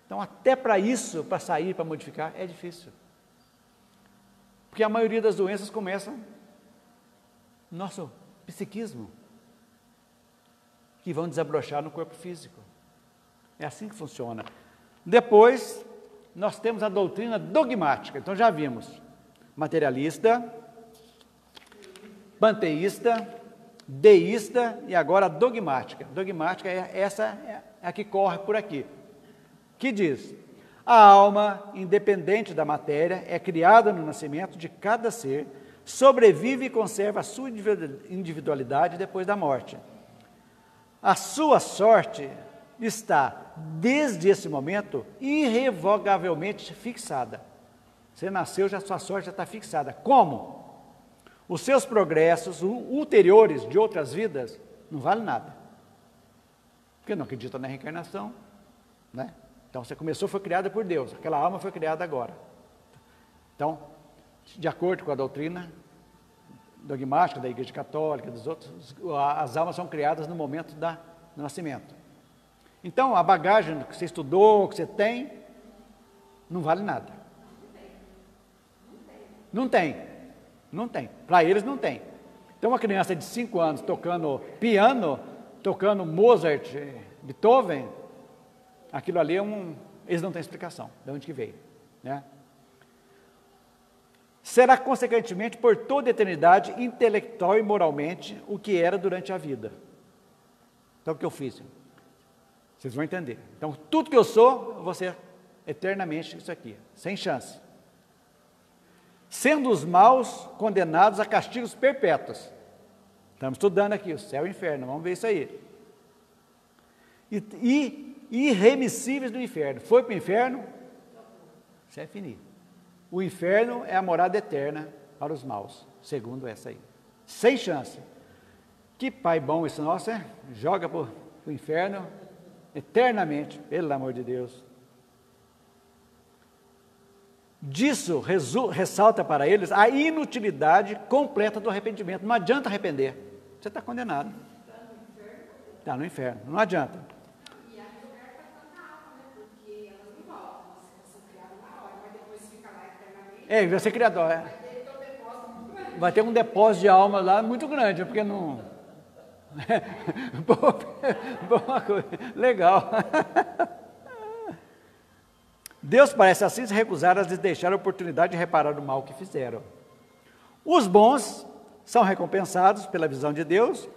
Então até para isso, para sair, para modificar, é difícil. Porque a maioria das doenças começam no nosso psiquismo, que vão desabrochar no corpo físico. É assim que funciona. Depois, nós temos a doutrina dogmática. Então, já vimos materialista, panteísta, deísta e agora dogmática. Dogmática é a que corre por aqui. Que diz: a alma, independente da matéria, é criada no nascimento de cada ser, sobrevive e conserva a sua individualidade depois da morte. A sua sorte está, desde esse momento, irrevogavelmente fixada. Você nasceu, a sua sorte já está fixada. Como? Os seus progressos ulteriores de outras vidas não valem nada. porque não acredita na reencarnação, né? Então você começou, foi criada por Deus, aquela alma foi criada agora. Então, de acordo com a doutrina dogmática da Igreja Católica, dos outros, as almas são criadas no momento do nascimento. Então, a bagagem que você estudou, que você tem, não vale nada. Não tem. Para eles não tem. Então, uma criança de 5 anos tocando piano, tocando Mozart, Beethoven, aquilo ali eles não têm explicação de onde que veio, né? Será, consequentemente, por toda a eternidade, intelectual e moralmente, o que era durante a vida. Então, o que eu fiz? Vocês vão entender. Então, tudo que eu sou, eu vou ser eternamente isso aqui, sem chance. Sendo os maus condenados a castigos perpétuos. Estamos estudando aqui, o céu e o inferno, vamos ver isso aí. E irremissíveis do inferno. Foi para o inferno? Isso é finito. O inferno é a morada eterna para os maus, segundo essa aí. Sem chance. Que pai bom esse nosso, é? Joga para o inferno eternamente, pelo amor de Deus. Disso ressalta para eles a inutilidade completa do arrependimento. Não adianta arrepender. Você está condenado. Está no inferno. Não adianta. E a mulher está falando na alma, né? Porque elas não voltam. Elas são criadas na hora, mas depois fica lá eternamente. Vai ser criador, Vai ter um depósito de alma lá muito grande, porque não. Boa coisa. Legal. Deus parece assim se recusar a lhes deixar a oportunidade de reparar o mal que fizeram. Os bons são recompensados pela visão de Deus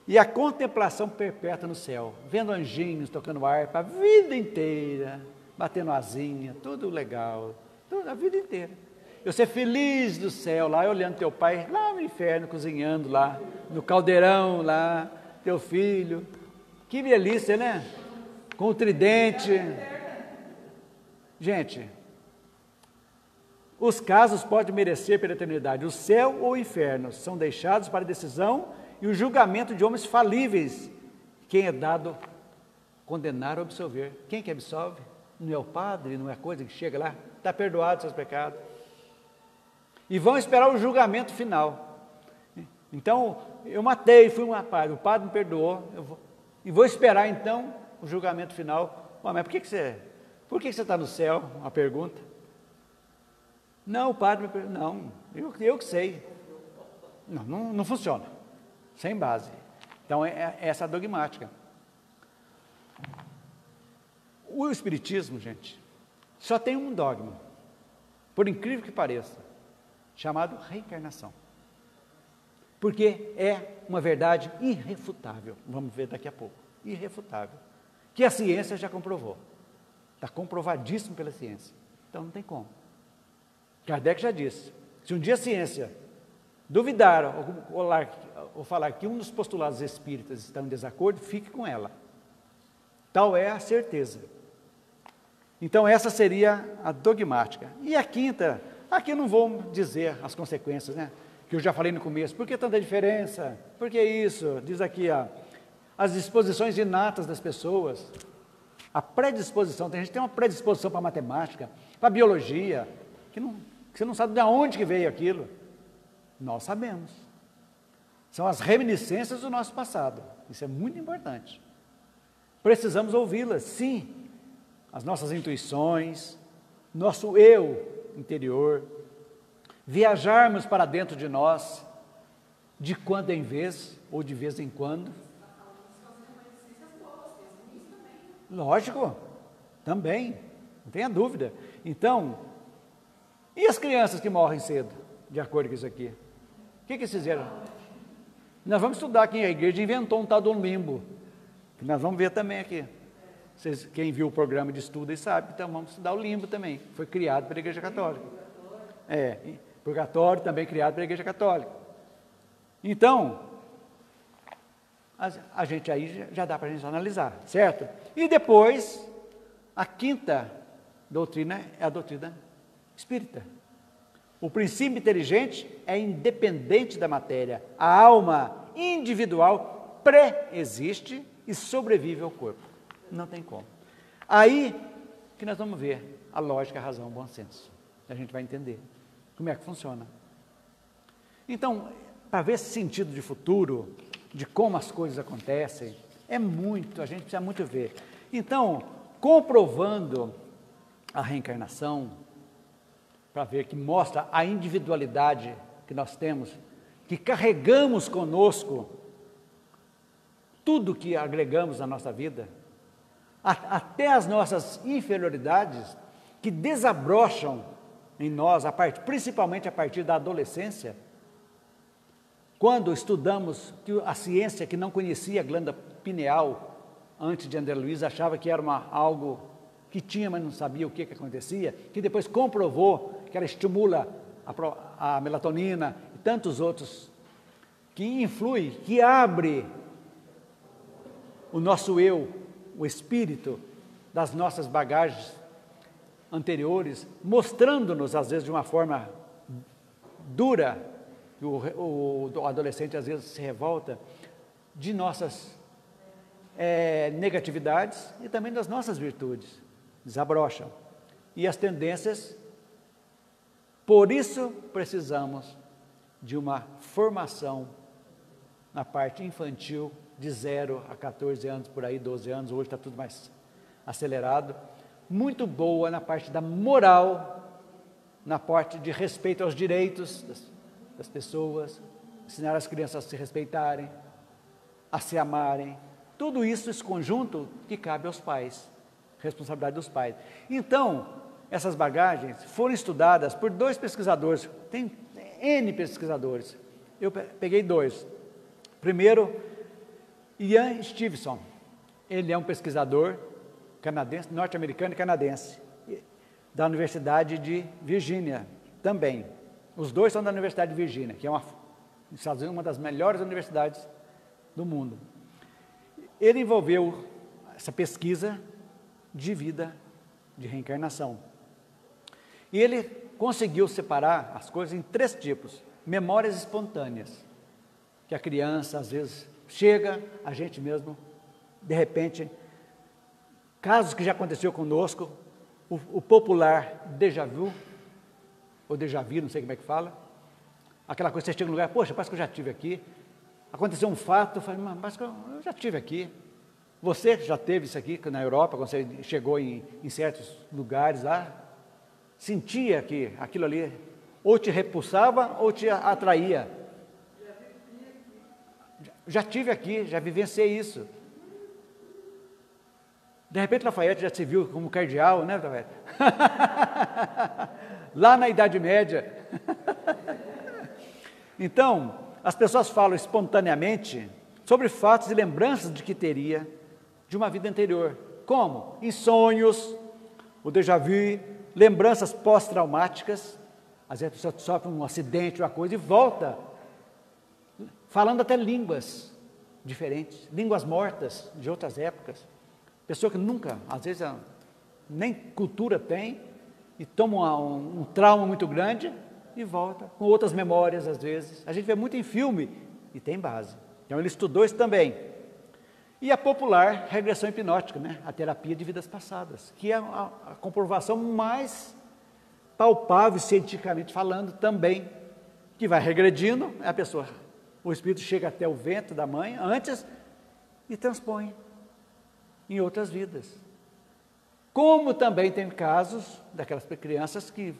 e a contemplação perpétua no céu, vendo anjinhos tocando harpa a vida inteira, batendo asinha, tudo legal, tudo, a vida inteira. Eu ser feliz do céu lá, olhando teu pai lá no inferno, cozinhando lá, no caldeirão lá, teu filho. Que delícia, né? Com o tridente. Gente, os casos podem merecer pela eternidade. O céu ou o inferno são deixados para a decisão e o julgamento de homens falíveis. Quem é dado condenar ou absolver? Quem que absolve? Não é o padre, não é a coisa que chega lá, está perdoado os seus pecados. E vão esperar o julgamento final. Então, eu matei, fui um rapaz, o padre me perdoou, e vou esperar então o julgamento final. Mas por que você está no céu? Uma pergunta. Não, o padre me perdoou. Não, eu que sei. Não funciona. Sem base. Então, é essa dogmática. O Espiritismo, gente, só tem um dogma, por incrível que pareça, chamado reencarnação. Porque é uma verdade irrefutável. Vamos ver daqui a pouco. Irrefutável. Que a ciência já comprovou. Está comprovadíssimo pela ciência. Então não tem como. Kardec já disse, se um dia a ciência duvidar ou falar que um dos postulados espíritas está em desacordo, fique com ela. Tal é a certeza. Então essa seria a dogmática. E a quinta, aqui não vou dizer as consequências, né? Que eu já falei no começo. Por que tanta diferença? Por que isso? Diz aqui, as disposições inatas das pessoas. A predisposição, a gente tem uma predisposição para matemática, para biologia, que você não sabe de onde que veio aquilo. Nós sabemos. São as reminiscências do nosso passado. Isso é muito importante. Precisamos ouvi-las, sim. As nossas intuições, nosso eu interior, viajarmos para dentro de nós, de quando em vez, ou de vez em quando. Lógico, também, não tenha dúvida. Então, e as crianças que morrem cedo, de acordo com isso aqui? O que eles fizeram? Nós vamos estudar aqui, a igreja inventou um tal de um limbo, que nós vamos ver também aqui. Quem viu o programa de estudo aí sabe, então vamos estudar o limbo também, foi criado pela Igreja Católica. Purgatório também criado pela Igreja Católica. Então, a gente aí já dá para a gente analisar, certo? E depois, a quinta doutrina é a doutrina espírita. O princípio inteligente é independente da matéria. A alma individual pré-existe e sobrevive ao corpo. Não tem como. Aí que nós vamos ver a lógica, a razão, o bom senso. A gente vai entender como é que funciona. Então, para ver esse sentido de futuro, de como as coisas acontecem, a gente precisa muito ver. Então, comprovando a reencarnação, para ver que mostra a individualidade que nós temos, que carregamos conosco tudo que agregamos na nossa vida, até as nossas inferioridades que desabrocham em nós, principalmente a partir da adolescência, quando estudamos que a ciência que não conhecia a glândula pineal antes de André Luiz achava que era algo que tinha, mas não sabia o que acontecia, que depois comprovou que ela estimula a melatonina e tantos outros, que influi, que abre o nosso eu, o espírito, das nossas bagagens anteriores, mostrando-nos, às vezes, de uma forma dura, que o adolescente, às vezes, se revolta, de nossas negatividades e também das nossas virtudes, desabrocham. E as tendências, por isso, precisamos de uma formação na parte infantil, de 0 a 14 anos, por aí, 12 anos, hoje está tudo mais acelerado, muito boa na parte da moral, na parte de respeito aos direitos das pessoas, ensinar as crianças a se respeitarem, a se amarem, tudo isso, esse conjunto que cabe aos pais, responsabilidade dos pais. Então, essas bagagens foram estudadas por 2 pesquisadores, tem N pesquisadores, eu peguei 2. Primeiro, Ian Stevenson, ele é um pesquisador canadense, norte-americano e canadense, da Universidade de Virgínia também. Os 2 são da Universidade de Virgínia, que é nos Estados Unidos, uma das melhores universidades do mundo. Ele envolveu essa pesquisa de vida, de reencarnação. E ele conseguiu separar as coisas em 3 tipos. Memórias espontâneas, que a criança, às vezes, chega, a gente mesmo, de repente, casos que já aconteceu conosco, o popular déjà vu, ou déjà vu, não sei como é que fala, aquela coisa que você chega no lugar, poxa, parece que eu já estive aqui, aconteceu um fato, eu falei, mas parece que eu já estive aqui. Você já teve isso aqui na Europa, quando você chegou em certos lugares lá, sentia que aquilo ali ou te repulsava ou te atraía. Já tive aqui, já vivenciei isso. De repente, Lafayette já se viu como cardeal, né, Lafayette? Lá na Idade Média. Então, as pessoas falam espontaneamente sobre fatos e lembranças de que teria de uma vida anterior. Como? Em sonhos, o déjà vu, lembranças pós-traumáticas. Às vezes a pessoa sofre um acidente, uma coisa, e volta falando até línguas diferentes, línguas mortas de outras épocas. Pessoa que nunca, às vezes, nem cultura tem, e toma um trauma muito grande e volta com outras memórias, às vezes. A gente vê muito em filme e tem base. Então, ele estudou isso também. E a popular regressão hipnótica, né? A terapia de vidas passadas, que é a comprovação mais palpável, cientificamente falando, também, que vai regredindo, a pessoa, o espírito chega até o ventre da mãe, antes, e transpõe em outras vidas. Como também tem casos daquelas crianças que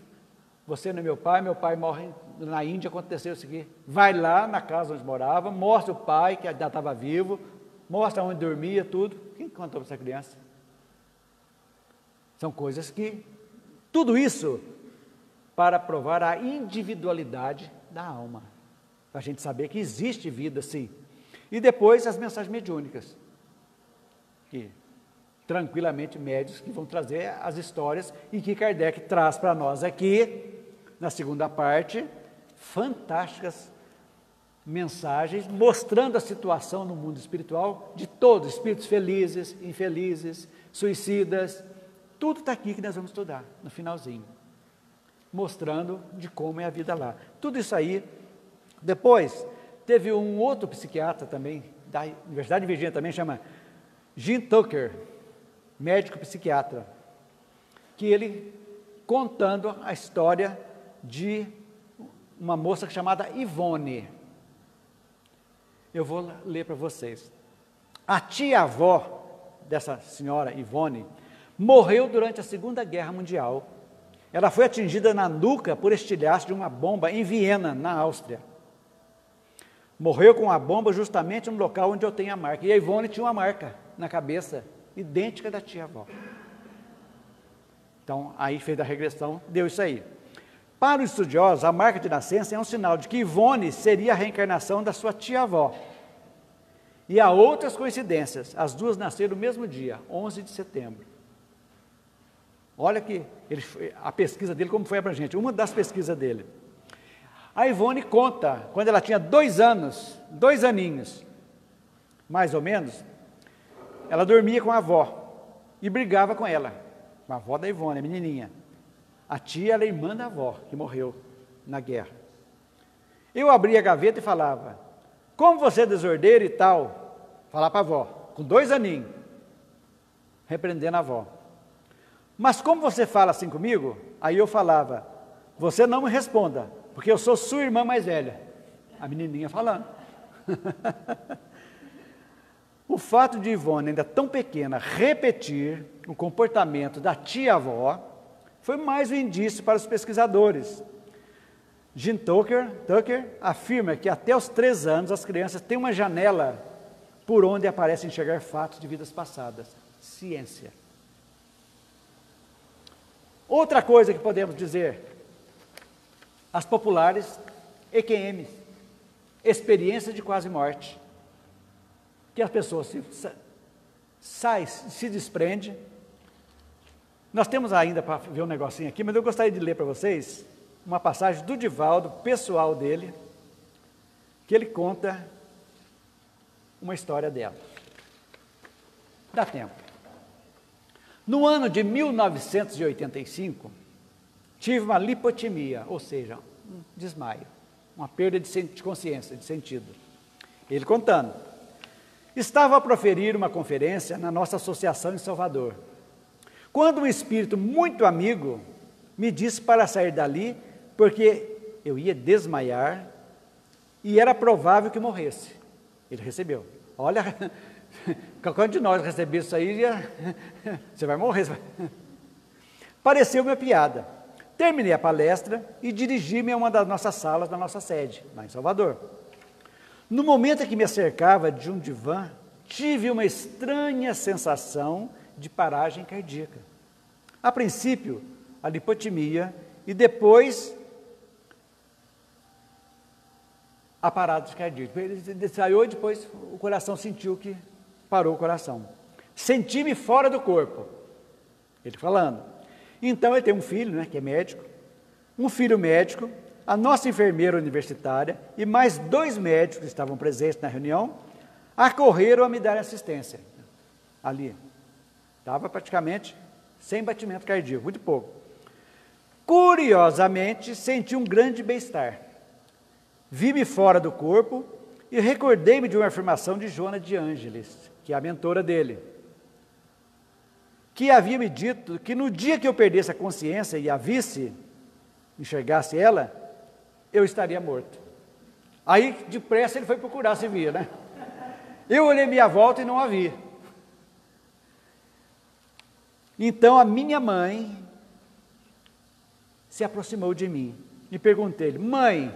você não é meu pai morre na Índia, aconteceu isso aqui. Vai lá na casa onde morava, mostra o pai que ainda estava vivo, mostra onde dormia, tudo. Quem contou para essa criança? São coisas que, tudo isso para provar a individualidade da alma, para a gente saber que existe vida sim. E depois as mensagens mediúnicas, que tranquilamente médios que vão trazer as histórias e que Kardec traz para nós aqui, na segunda parte, fantásticas mensagens mostrando a situação no mundo espiritual de todos, espíritos felizes, infelizes, suicidas, tudo está aqui que nós vamos estudar no finalzinho, mostrando de como é a vida lá. Tudo isso aí. Depois, teve um outro psiquiatra também, da Universidade de Virgínia também, chama Jim Tucker, médico psiquiatra, que ele contando a história de uma moça chamada Ivone. Eu vou ler para vocês. A tia-avó dessa senhora Ivone morreu durante a Segunda Guerra Mundial. Ela foi atingida na nuca por estilhaço de uma bomba em Viena, na Áustria. Morreu com a bomba justamente no local onde eu tenho a marca. E a Ivone tinha uma marca na cabeça, idêntica da tia-avó. Então, aí fez a regressão, deu isso aí. Para os estudiosos, a marca de nascença é um sinal de que Ivone seria a reencarnação da sua tia-avó. E há outras coincidências, as duas nasceram no mesmo dia, 11 de setembro. Olha que a pesquisa dele, como foi abrangente, uma das pesquisas dele. A Ivone conta, quando ela tinha 2 anos, 2 aninhos, mais ou menos, ela dormia com a avó e brigava com ela, com a avó da Ivone, a menininha. A tia era irmã da avó, que morreu na guerra. Eu abria a gaveta e falava, como você é desordeiro e tal, falar para a avó, com 2 aninhos, repreendendo a avó. Mas como você fala assim comigo? Aí eu falava, você não me responda, porque eu sou sua irmã mais velha. A menininha falando. O fato de Ivone, ainda tão pequena, repetir o comportamento da tia-avó, foi mais um indício para os pesquisadores. Jim Tucker afirma que até os 3 anos as crianças têm uma janela por onde aparecem enxergar fatos de vidas passadas. Ciência. Outra coisa que podemos dizer, as populares EQMs, experiência de quase morte, que as pessoas se desprendem. Nós temos ainda para ver um negocinho aqui, mas eu gostaria de ler para vocês uma passagem do Divaldo, pessoal dele, que ele conta uma história dela. Dá tempo. No ano de 1985, tive uma lipotimia, ou seja, um desmaio, uma perda de consciência, de sentido. Ele contando. Estava a proferir uma conferência na nossa associação em Salvador, quando um espírito muito amigo me disse para sair dali, porque eu ia desmaiar e era provável que morresse. Ele recebeu. Olha, qualquer um de nós receber isso aí, você vai morrer. Pareceu uma piada. Terminei a palestra e dirigi-me a uma das nossas salas da nossa sede, lá em Salvador. No momento em que me acercava de um divã, tive uma estranha sensação de paragem cardíaca. A princípio, a lipotimia e depois a parada cardíaca. Ele desmaiou e depois o coração sentiu que parou o coração. Senti-me fora do corpo. Ele falando. Então ele tem um filho, né, que é médico, um filho médico, a nossa enfermeira universitária e mais 2 médicos que estavam presentes na reunião, acorreram a me dar assistência. Ali. Estava praticamente sem batimento cardíaco, muito pouco. Curiosamente, senti um grande bem-estar. Vi-me fora do corpo e recordei-me de uma afirmação de Joana de Ângeles, que é a mentora dele, que havia me dito que no dia que eu perdesse a consciência e a visse, enxergasse ela, eu estaria morto. Aí, depressa, ele foi procurar se via, né? Eu olhei minha volta e não a vi. Então, a minha mãe se aproximou de mim e perguntei-lhe, mãe,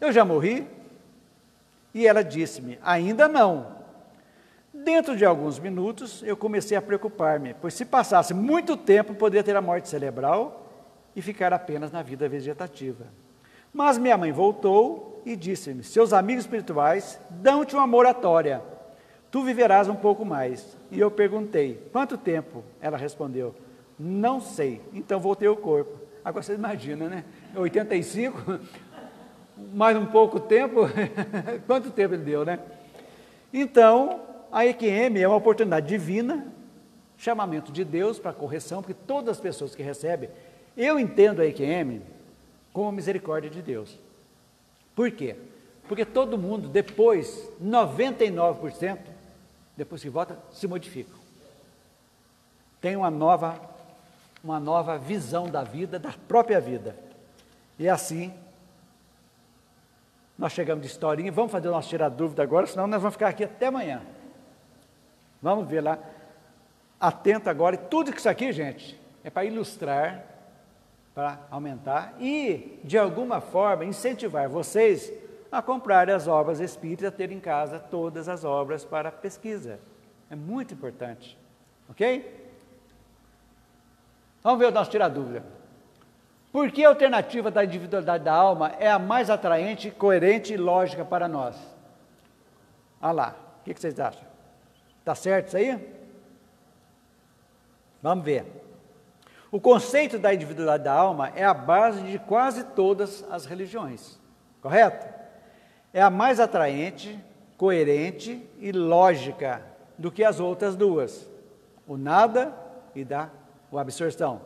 eu já morri? E ela disse-me, ainda não. Dentro de alguns minutos, eu comecei a preocupar-me, pois se passasse muito tempo, poderia ter a morte cerebral e ficar apenas na vida vegetativa. Mas minha mãe voltou e disse-me, seus amigos espirituais dão-te uma moratória, tu viverás um pouco mais. E eu perguntei, quanto tempo? Ela respondeu, não sei, então voltei ao corpo. Agora você imagina, né? 85, mais um pouco tempo, quanto tempo ele deu, né? Então, a EQM é uma oportunidade divina, chamamento de Deus para correção, porque todas as pessoas que recebem, eu entendo a EQM como a misericórdia de Deus. Por quê? Porque todo mundo, depois, 99%, depois que volta, se modificam. Tem uma nova visão da vida, da própria vida. E assim, nós chegamos de historinha, vamos fazer o nosso tirar dúvida agora, senão nós vamos ficar aqui até amanhã. Vamos ver lá, atento agora, e tudo isso aqui, gente, é para ilustrar, para aumentar e, de alguma forma, incentivar vocês a comprarem as obras espíritas, a ter em casa todas as obras para pesquisa. É muito importante, ok? Vamos ver o nosso tirar dúvida. Por que a alternativa da individualidade da alma é a mais atraente, coerente e lógica para nós? Olha lá, o que vocês acham? Está certo isso aí? Vamos ver. O conceito da individualidade da alma é a base de quase todas as religiões, correto? É a mais atraente, coerente e lógica do que as outras duas, o nada e a absorção.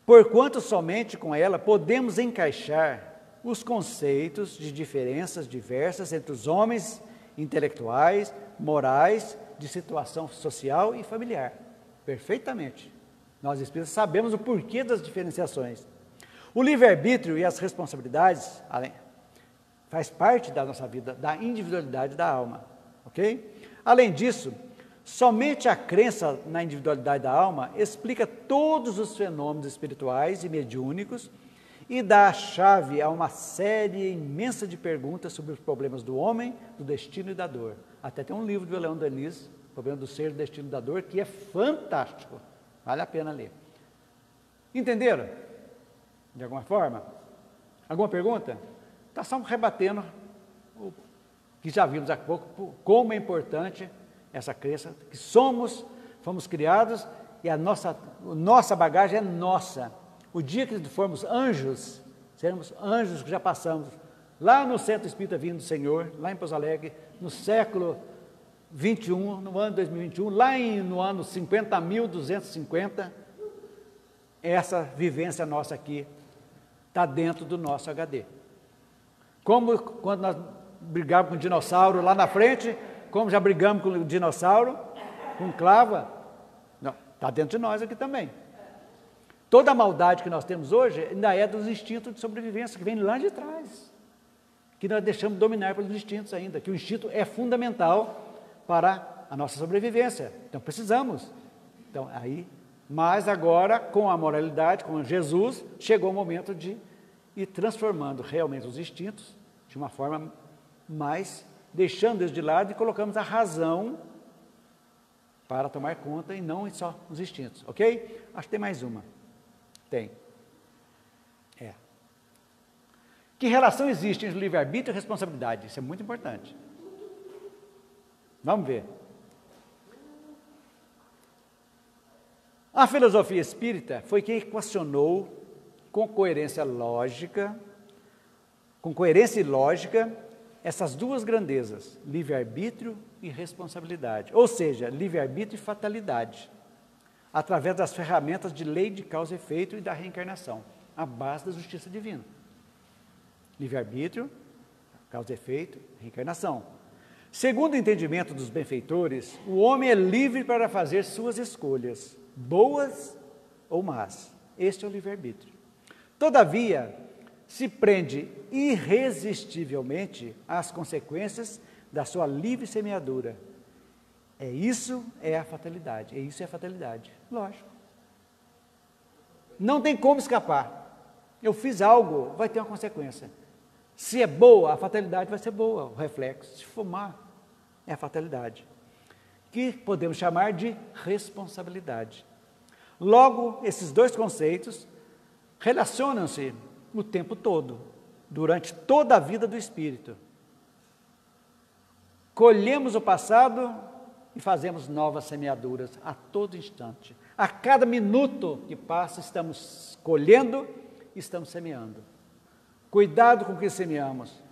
Porquanto somente com ela podemos encaixar os conceitos de diferenças diversas entre os homens intelectuais, morais, de situação social e familiar. Perfeitamente. Nós espíritas sabemos o porquê das diferenciações. O livre-arbítrio e as responsabilidades faz parte da nossa vida, da individualidade da alma, ok? Além disso, somente a crença na individualidade da alma explica todos os fenômenos espirituais e mediúnicos e dá a chave a uma série imensa de perguntas sobre os problemas do homem, do destino e da dor. Até tem um livro do Leão Denis, Problema do Ser, do Destino e da Dor, que é fantástico, vale a pena ler. Entenderam? De alguma forma? Alguma pergunta? Está só rebatendo o que já vimos há pouco, como é importante essa crença, que fomos criados e a nossa bagagem é nossa. O dia que formos anjos, seremos anjos que já passamos lá no Centro Espírita Vindo do Senhor, lá em Pouso Alegre, no século 21, no ano 2021, lá no ano 50.250, essa vivência nossa aqui está dentro do nosso HD. Como quando nós brigávamos com o dinossauro lá na frente, como já brigamos com o dinossauro, com clava, não, está dentro de nós aqui também. Toda a maldade que nós temos hoje ainda é dos instintos de sobrevivência, que vem lá de trás, que nós deixamos dominar pelos instintos ainda, que o instinto é fundamental para a nossa sobrevivência, então precisamos. Então, mas agora, com a moralidade, com Jesus, chegou o momento de ir transformando realmente os instintos de uma forma mais, deixando eles de lado e colocamos a razão para tomar conta e não só os instintos, ok? Acho que tem mais uma. Tem. Que relação existe entre livre-arbítrio e responsabilidade? Isso é muito importante. Vamos ver. A filosofia espírita foi quem equacionou com coerência e lógica, essas duas grandezas, livre-arbítrio e responsabilidade, ou seja, livre-arbítrio e fatalidade, através das ferramentas de lei de causa e efeito e da reencarnação, a base da justiça divina. Livre-arbítrio, causa e efeito, reencarnação. Segundo o entendimento dos benfeitores, o homem é livre para fazer suas escolhas, boas ou más. Este é o livre-arbítrio. Todavia, se prende irresistivelmente às consequências da sua livre semeadura. Isso é a fatalidade. Lógico. Não tem como escapar. Eu fiz algo, vai ter uma consequência. Se é boa, a fatalidade vai ser boa, o reflexo. Se for má, é a fatalidade. Que podemos chamar de responsabilidade. Logo, esses dois conceitos relacionam-se o tempo todo, durante toda a vida do espírito. Colhemos o passado e fazemos novas semeaduras a todo instante. A cada minuto que passa, estamos colhendo e estamos semeando. Cuidado com o que semeamos.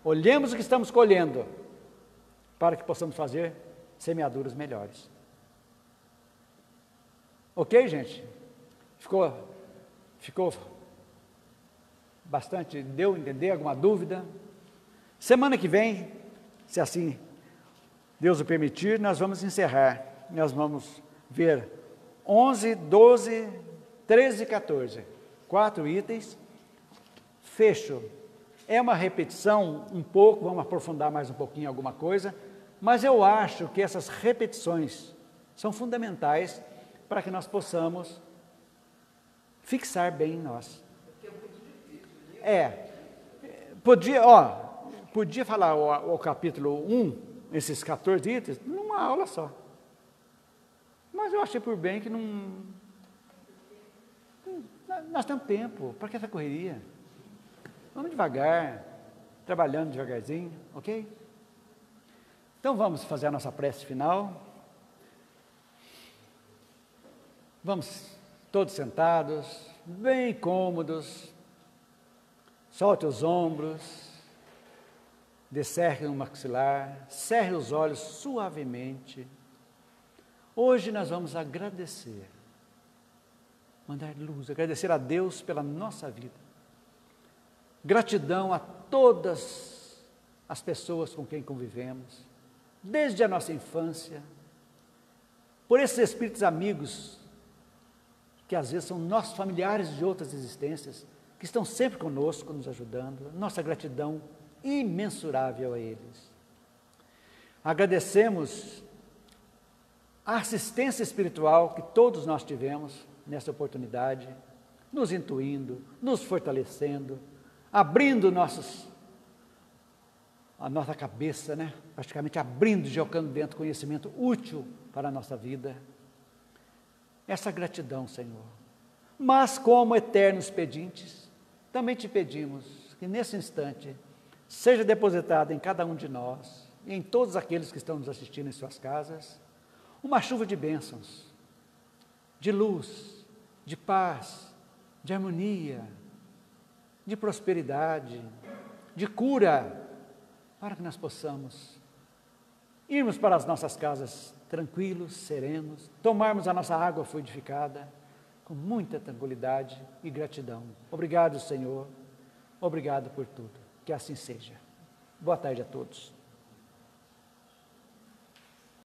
Olhemos o que estamos colhendo, para que possamos fazer semeaduras melhores. Ok, gente? Ficou bastante, deu a entender alguma dúvida? Semana que vem, se assim Deus o permitir, nós vamos encerrar. Nós vamos ver 11, 12, 13 e 14. 4 itens. Fecho. É uma repetição um pouco, vamos aprofundar mais um pouquinho alguma coisa, mas eu acho que essas repetições são fundamentais para que nós possamos fixar bem em nós. Podia falar o capítulo 1, esses 14 itens, numa aula só. Mas eu achei por bem que nós temos tempo, para que essa correria? Vamos devagar, trabalhando devagarzinho, ok? Então vamos fazer a nossa prece final. Vamos todos sentados, bem cômodos. Solte os ombros, descerre o maxilar, cerre os olhos suavemente. Hoje nós vamos agradecer, mandar luz, agradecer a Deus pela nossa vida. Gratidão a todas as pessoas com quem convivemos, desde a nossa infância, por esses espíritos amigos, que às vezes são nossos familiares de outras existências, que estão sempre conosco, nos ajudando. Nossa gratidão imensurável a eles. Agradecemos a assistência espiritual que todos nós tivemos nessa oportunidade, nos intuindo, nos fortalecendo, abrindo a nossa cabeça, praticamente abrindo, jogando dentro conhecimento útil para a nossa vida. Essa gratidão, Senhor. Mas como eternos pedintes, também te pedimos que nesse instante seja depositada em cada um de nós e em todos aqueles que estão nos assistindo em suas casas, uma chuva de bênçãos, de luz, de paz, de harmonia, de prosperidade, de cura, para que nós possamos irmos para as nossas casas tranquilos, serenos, tomarmos a nossa água fluidificada com muita tranquilidade e gratidão. Obrigado, Senhor. Obrigado por tudo. Que assim seja. Boa tarde a todos.